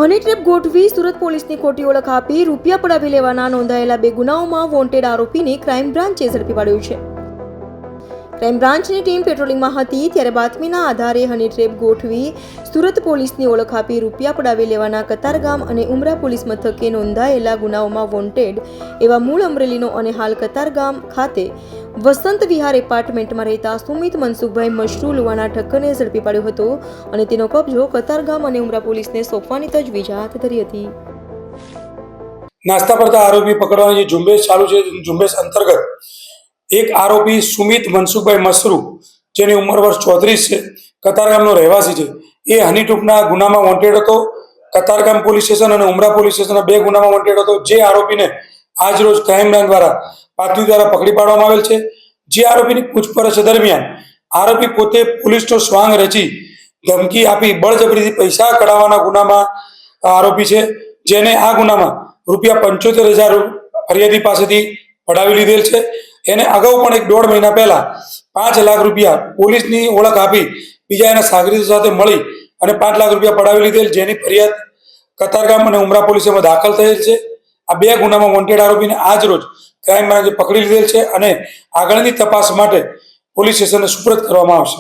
હની trap ગોઠવી સુરત પોલીસની ખોટી ઓળખ આપી રૂપિયા પડાવી લેવાના નોંધાયેલા 2 ગુનાઓમાં વોન્ટેડ આરોપીને ક્રાઇમ બ્રાન્ચે ઝડપી પાડ્યો છે। ક્રાઇમ બ્રાન્ચની ટીમ પેટ્રોલિંગમાં હતી ત્યારે બાતમીના આધારે હની ટ્રેપ ગોઠવી સુરત પોલીસની ઓળખ આપી રૂપિયા પડાવી લેવાના કતારગામ અને ઉમરા પોલીસ મથકે નોંધાયેલા ગુનાઓમાં વોન્ટેડ એવા મૂળ અમરેલીનો અને હાલ કતારગામ ખાતે વસંત વિહાર એપાર્ટમેન્ટમાં રહેતા સુમિત મનસુખભાઈ મશરૂ લુવાના ઠક્કરને ઝડપી પાડ્યો હતો અને તેનો કબજો કતારગામ અને ઉમરા પોલીસને સોંપવાની તજવીજ હાથ ધરી હતી। નાસ્તા પડતા આરોપી પકડવાની જે ઝુંબેશ ચાલુ છે, ઝુંબેશ અંતર્ગત એક આરોપી સુમિત મનસુખભાઈ મશરૂ, જેની ઉંમર વર્ષ 34 છે, કતારગામનો રહેવાસી છે, એ હની ટ્રેપના ગુનામાં વોન્ટેડ હતો। કતારગામ પોલીસ સ્ટેશન અને ઉમરા પોલીસ સ્ટેશનના 2 ગુનામાં વોન્ટેડ હતો। જે આરોપીને આજ રોજ ક્રાઇમ બ્રાન્ચ દ્વારા પાટવી દ્વારા પકડી પાડવામાં આવેલ છે। જે આરોપીની પૂછપરછ દરમિયાન આરોપી પોતે પોલીસનો સ્વાંગ રચી ધમકી આપી બળજબરીથી પૈસા કઢાવવાના ગુનામાં આરોપી છે, જેને આ ગુનામાં રૂપિયા 75,000 ફરિયાદી પાસેથી પડાવી લીધેલ છે। એને અગાઉ પણ 1.5 મહિના પહેલા 5 લાખ રૂપિયા પોલીસની ઓળખ આપી બીજા એના સાગરીતો સાથે મળી અને 5 લાખ રૂપિયા પડાવી લીધેલ, જેની ફરિયાદ કતારગામ અને ઉમરા પોલીસમાં દાખલ થયેલ છે। આ 2 ગુનામાં વોન્ટેડ આરોપીને આજ રોજ ક્રાઇમ બ્રાન્ચે પકડી લીધેલ છે અને આગળની તપાસ માટે પોલીસ સ્ટેશનને સુપરત કરવામાં આવશે।